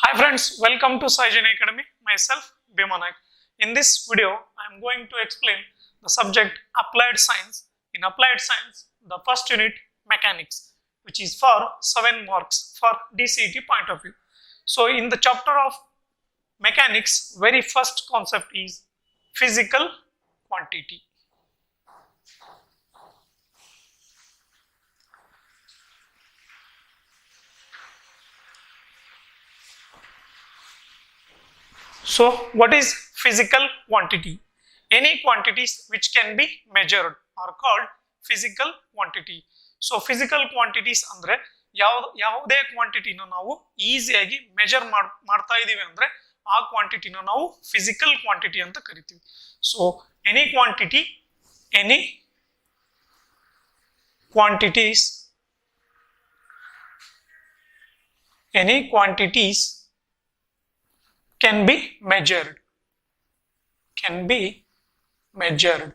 Hi friends, welcome to JAYANI Academy. Myself, Bhimanak. In this video, I am going to explain the subject Applied Science. In Applied Science, the first unit, Mechanics, which is for 7 marks for Dcet point of view. So, in the chapter of Mechanics, very first concept is physical quantity. So, what is physical quantity? Any quantities which can be measured are called physical quantity. So, physical quantities andre ಯಾವುದೇ ಕ್ವಾಂಟಿಟಿನ ನಾವು ಈಸಿಯಾಗಿ measure ಮಾಡ್ತಾ ಇದೀವಿ ಅಂದ್ರೆ ಆ ಕ್ವಾಂಟಿಟಿನ ನಾವು physical quantity ಅಂತ ಕರಿತೀವಿ. So any quantities can be measured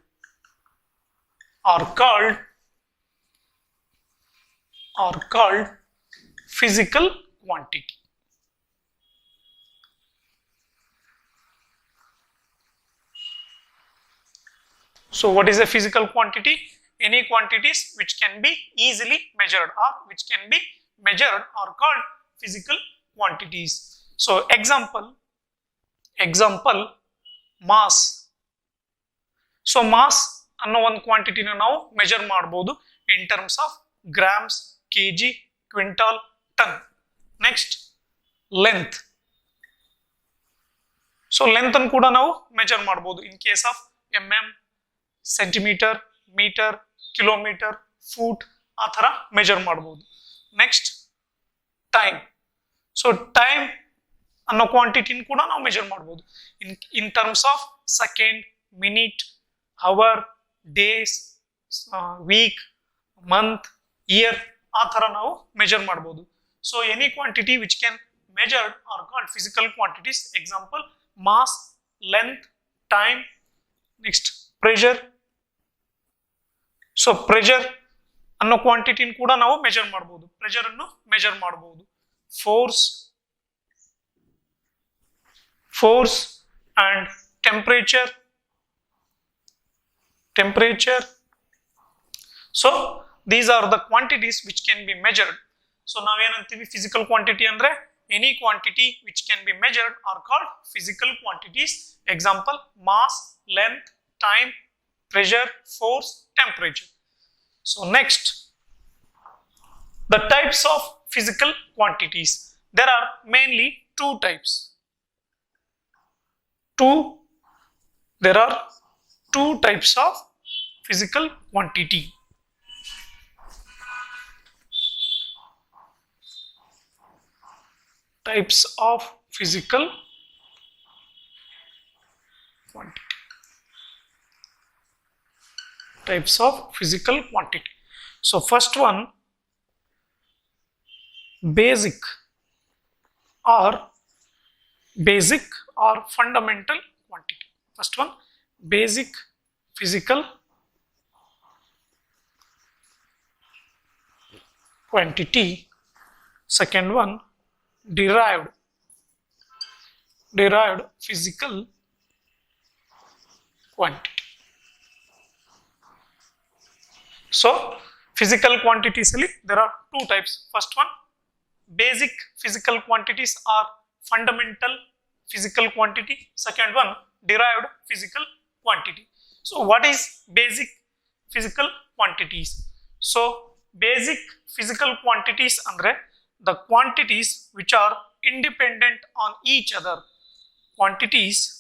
are called physical quantity. So what is a physical quantity? Any quantities which can be easily measured or which can be measured are called physical quantities. So example mass. So mass ಅನ್ನೋ ಒಂದು ಕ್ವಾಂಟಿಟಿನ ನಾವು measure ಮಾಡಬಹುದು in terms of grams, kg, quintal, ton. Next, length. So length ಅನ್ನು ಕೂಡ ನಾವು measure ಮಾಡಬಹುದು in case of mm, centimeter, meter, kilometer, foot ಆ ತರ ಮೆಜರ್ ಮಾಡಬಹುದು. Next, time. So time ಅನ್ನೋ ಕ್ವಾಂಟಿಟಿನ ಕೂಡ ನಾವು ಮೆಜರ್ ಮಾಡಬಹುದು in terms of second, minute, hour, days, week, month, year ಆ ತರ ನಾವು ಮೆಜರ್ ಮಾಡಬಹುದು. So any quantity which can measured are called physical quantities. Example, mass, length, time. Next, pressure. So pressure ಅನ್ನೋ ಕ್ವಾಂಟಿಟಿನ ಕೂಡ ನಾವು ಮೆಜರ್ ಮಾಡಬಹುದು. Pressure ಅನ್ನು measure ಮಾಡಬಹುದು. force and temperature. So these are the quantities which can be measured. So now ಏನಂತೀವಿ physical quantity ಅಂದ್ರೆ any quantity which can be measured are called physical quantities. Example, mass, length, time, pressure, force, temperature. So next, the types of physical quantities. There are mainly two types. There are two types of physical quantity. Types of physical quantity. Types of physical quantity. So first one, basic or fundamental quantity. First one, basic physical quantity. Second one, derived physical quantity. So physical quantities there are two types. First one, basic physical quantities are fundamental physical quantity. Second one, derived physical quantity. So what is basic physical quantities? So basic physical quantities andre the quantities which are independent on each other. Quantities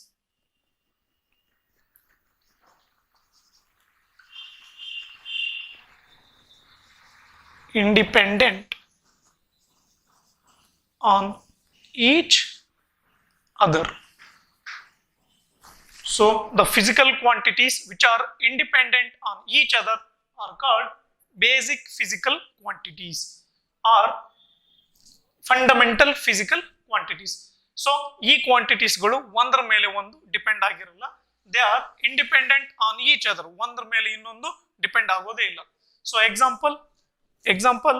independent on each other. So the physical quantities which are independent on each other are called basic physical quantities or fundamental physical quantities. So ಈ quantities ಗಳು ಒಂದರ ಮೇಲೆ ಒಂದು depend ಆಗಿರಲ್ಲ. They are independent on each other. ಒಂದರ ಮೇಲೆ ಇನ್ನೊಂದು depend ಆಗೋದೇ ಇಲ್ಲ. So example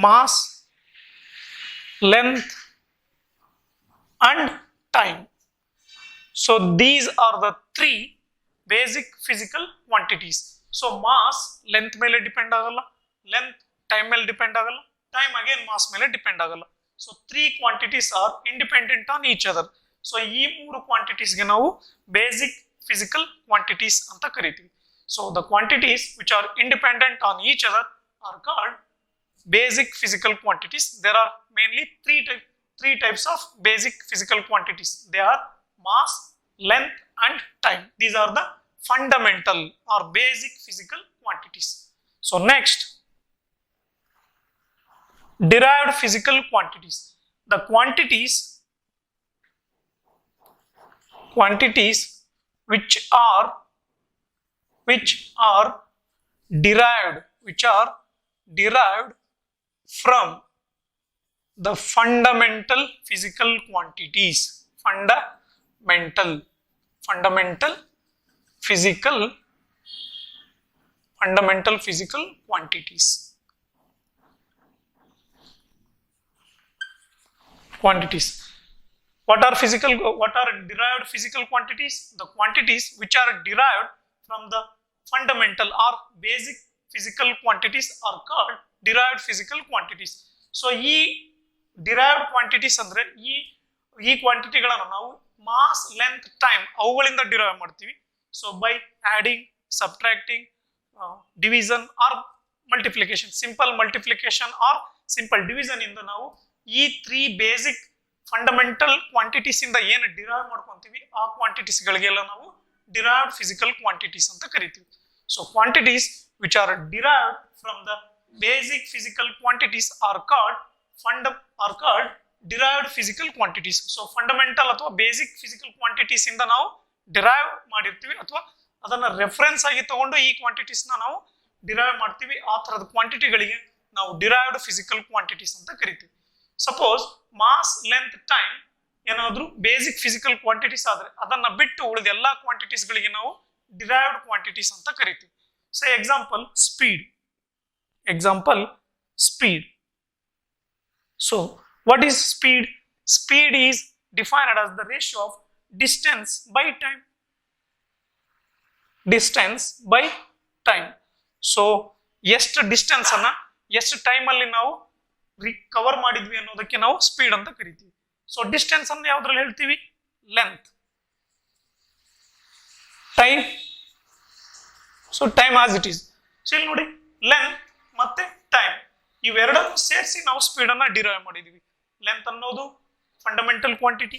mass length and time. So these are the three basic physical quantities. So mass length ಮೇಲೆ ಡಿಪೆಂಡ್ ಆಗಲ್ಲ, length time ಮೇಲೆ ಡಿಪೆಂಡ್ ಆಗಲ್ಲ, time again mass ಮೇಲೆ ಡಿಪೆಂಡ್ ಆಗಲ್ಲ. So three quantities are independent on each other. So ಈ ಮೂರು quantities ಗೆ ನಾವು basic physical quantities ಅಂತ ಕರಿತೀವಿ. So the quantities which are independent on each other are called basic physical quantities. There are mainly three types of basic physical quantities. They are mass, length and time. These are the fundamental or basic physical quantities. So next, derived physical quantities. The quantities which are derived from the fundamental physical quantities. Fundamental physical quantities. What are derived physical quantities? The quantities which are derived from the fundamental or basic physical quantities are called derived physical quantities. So ಈ derived quantities ಅಂದ್ರೆ ಈ ಕ್ವಾಂಟಿಟಿಗಳನ್ನು ನಾವು mass, length, time ಅವುಗಳಿಂದ derive ಮಾಡ್ತೀವಿ. So by adding, subtracting, division or multiplication, simple multiplication or simple division ಇಂದ ನಾವು ಈ three basic fundamental quantities ಇಂದ ಏನು ಡಿರೈವ್ ಮಾಡ್ಕೊಂತೀವಿ ಆ ಕ್ವಾಂಟಿಟೀಸ್ ಗಳಿಗೆಲ್ಲ ನಾವು derived physical quantities ಅಂತ ಕರಿತೀವಿ. So quantities which are derived from the basic physical quantities are called derived physical quantities. So fundamental ಅಥವಾ basic physical quantities ಇಂದ ನಾವು ಡಿರೈವ್ ಮಾಡಿರ್ತೀವಿ ಅಥವಾ ಅದನ್ನ ರೆಫರೆನ್ಸ್ ಆಗಿ ತಗೊಂಡು ಈ ಕ್ವಾಂಟಿಟೀಸ್ ನಾವು ಡಿರೈವ್ ಮಾಡ್ತೀವಿ. ಆ ತರದ ಕ್ವಾಂಟಿಟಿಗಳಿಗೆ ನಾವು derived physical quantities ಅಂತ ಕರಿತೀವಿ. ಸಪೋಸ್ ಮಾಸ್, ಲೆಂತ್, ಟೈಮ್ ಏನಾದ್ರು ಬೇಸಿಕ್ ಫಿಸಿಕಲ್ ಕ್ವಾಂಟಿಟೀಸ್ ಆದ್ರೆ ಅದನ್ನ ಬಿಟ್ಟು ಉಳಿದ ಎಲ್ಲಾ ಕ್ವಾಂಟಿಟೀಸ್ ಗಳಿಗೆ ನಾವು ಡಿರೈವ್ಡ್ ಕ್ವಾಂಟಿಟೀಸ್ ಅಂತ ಕರಿತೀವಿ. So example speed. So what is speed? Speed is defined as the ratio of distance by time. So ಎಷ್ಟು ಡಿಸ್ಟೆನ್ಸ್ ಅನ್ನ ಎಷ್ಟು ಟೈಮ್ ಅಲ್ಲಿ ನಾವು ಕವರ್ ಮಾಡಿದ್ವಿ ಅನ್ನೋದಕ್ಕೆ ನಾವು ಸ್ಪೀಡ್ ಅಂತ ಕರಿತೀವಿ. ಸೊ ಡಿಸ್ಟೆನ್ಸ್ ಅನ್ನು ಯಾವ್ದ್ರಲ್ಲಿ ಹೇಳ್ತೀವಿ? Length. Time, so time as it is. So ಇಲ್ಲಿ ನೋಡಿ, ಲೆಂತ್ ಮತ್ತೆ ಟೈಮ್ ಇವೆರಡನ್ನು ಸೇರಿಸಿ ನಾವು ಸ್ಪೀಡ್ ಅನ್ನ ಡಿರೈವ್ ಮಾಡಿದೀವಿ. ಲೆಂತ್ ಅನ್ನೋದು ಫಂಡಮೆಂಟಲ್ ಕ್ವಾಂಟಿಟಿ,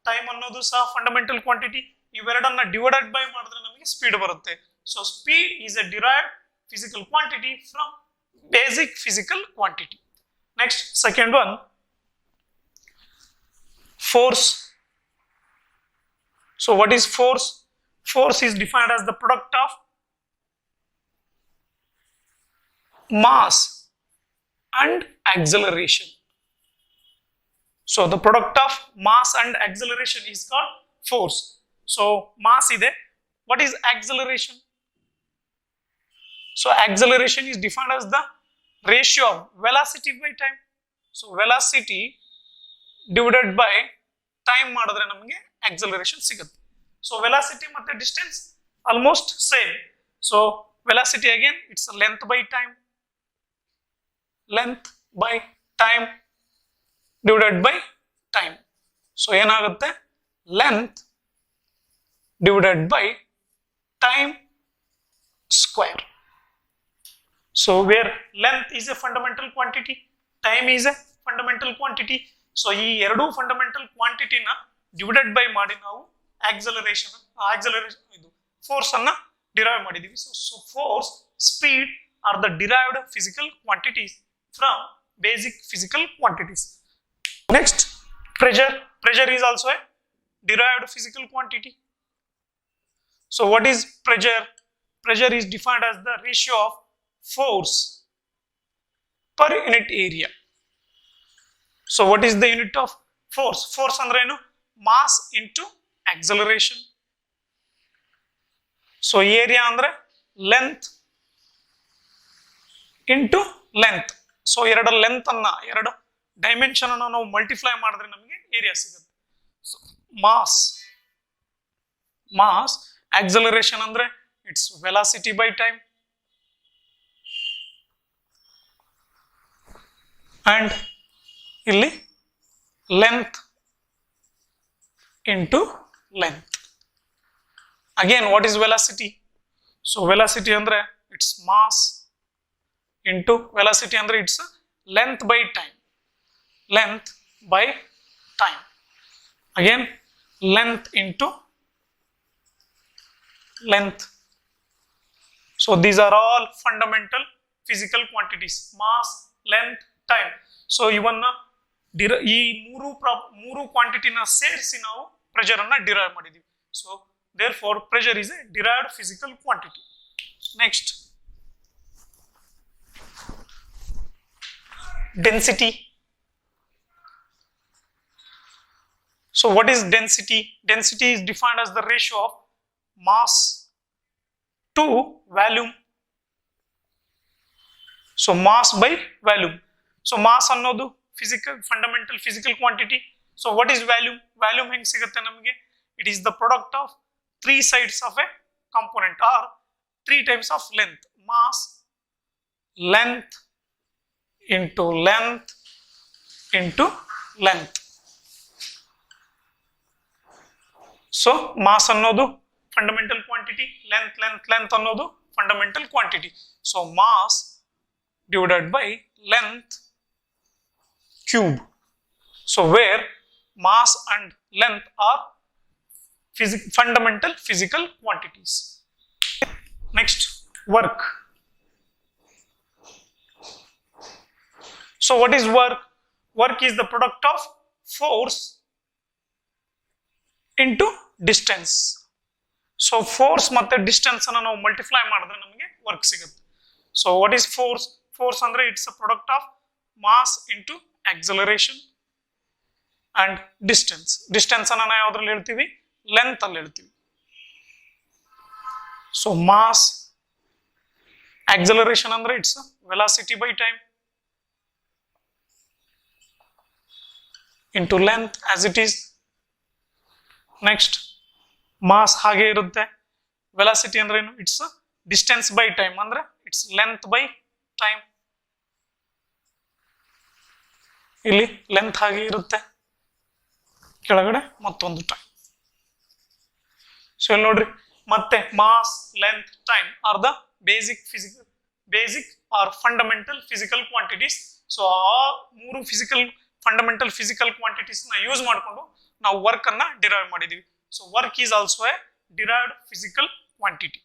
ಟೈಮ್ ಅನ್ನೋದು ಸಹ ಫಂಡಮೆಂಟಲ್ ಕ್ವಾಂಟಿಟಿ. ಇವೆರಡನ್ನ ಡಿವೈಡೆಡ್ ಬೈ ಮಾಡಿದ್ರೆ ನಮಗೆ ಸ್ಪೀಡ್ ಬರುತ್ತೆ. So speed is A derived physical quantity from basic physical quantity. Next, second one, force. So what is force? Force is defined as the product of mass and acceleration. So the product of mass and acceleration is called force. So mass ide. What is acceleration? So acceleration is defined as the ratio of velocity by time. So velocity divided by time ಮಾಡಿದ್ರೆ ನಮಗೆ acceleration ಸಿಗುತ್ತೆ. So velocity ಮತ್ತೆ distance almost same. So velocity again it's length by time. Length by time divided by time. So ಏನಾಗುತ್ತೆ? Length divided by time square. So where length is a fundamental quantity, time is a fundamental quantity. So ಈ ಎರಡು fundamental ಕ್ವಾಂಟಿಟಿನ divided by ಮಾಡಿ ನಾವು acceleration ಇದು force ಅನ್ನ derive ಮಾಡಿದೀವಿ. So force, speed are the derived physical quantities from basic physical quantities. Next, pressure. Pressure is also a derived physical quantity. So what is pressure? Pressure is defined as the ratio of force per unit area. So what is the unit of force? Force andre enu? Mass into acceleration. So area andre length into length. So ಎರಡು length ಅನ್ನ ಎರಡು dimension ಅನ್ನು ನಾವು multiply ಮಾಡಿದ್ರೆ ನಮಗೆ area ಸಿಗುತ್ತೆ. So mass acceleration ಅಂದ್ರೆ it's velocity by time, and ಇಲ್ಲಿ length into length. Again, what is velocity? So velocity andre it's mass into velocity andre it's length by time. Length by time. Again, length into length. So these are all fundamental physical quantities: mass, length, time. So ಇವನ್ನ ಈ ಮೂರು ಕ್ವಾಂಟಿಟಿನ ಸೇರಿಸಿ ನಾವು pressure ಅನ್ನ derive ಮಾಡಿದೀವಿ. So therefore pressure is a derived physical quantity. Next, density. So what is density? Density is defined as the ratio of mass to volume. So mass by volume. So mass ಅನ್ನೋದು fundamental physical quantity. So what is volume? Volume ಹೆಂಗ್ ಸಿಗುತ್ತೆ ನಮಗೆ? It is the product of three sides of a component or three times of length. Mass, length into length into length. So mass ಅನ್ನೋದು fundamental quantity, length ಅನ್ನೋದು fundamental quantity. So mass divided by length cube. So where mass and length are fundamental physical quantities. Next, work. So what is work? Work is the product of force into distance. So force ಮತ್ತೆ distance ಅನ್ನು ನಾವು multiply ಮಾಡಿದ್ರೆ ನಮಗೆ work ಸಿಗುತ್ತೆ. So what is force? Force ಅಂದ್ರೆ it's a product of mass into acceleration and distance. Distance ಅನ್ನು ನಾವು ಯಾವುದರಲ್ಲಿ ಹೇಳ್ತೀವಿ? Length ಅಲ್ಲಿ ಹೇಳ್ತೀವಿ. So mass, acceleration ಅಂದ್ರೆ it's velocity by time into length as it is. Next, mass ಹಾಗೆ ಇರುತ್ತೆ. Velocity ಅಂದ್ರೆ ಏನು? It's distance by time ಅಂದ್ರೆ it's length by time. ಇಲ್ಲಿ ಲೆಂತ್ ಹಾಗೆ ಇರುತ್ತೆ, ಕೆಳಗಡೆ ಮತ್ತೊಂದು ಟೈಮ್. ಸೊ ಇಲ್ಲಿ ನೋಡ್ರಿ, ಮತ್ತೆ mass, length, time are the basic or fundamental physical quantities. So ಆ ಮೂರು ಫಂಡಮೆಂಟಲ್ ಫಿಸಿಕಲ್ ಕ್ವಾಂಟಿಟೀಸ್ ನ ಯೂಸ್ ಮಾಡಿಕೊಂಡು ನಾವು ವರ್ಕ್ ಅನ್ನ ಡಿರೈವ್ ಮಾಡಿದೀವಿ. So work is also a derived physical quantity.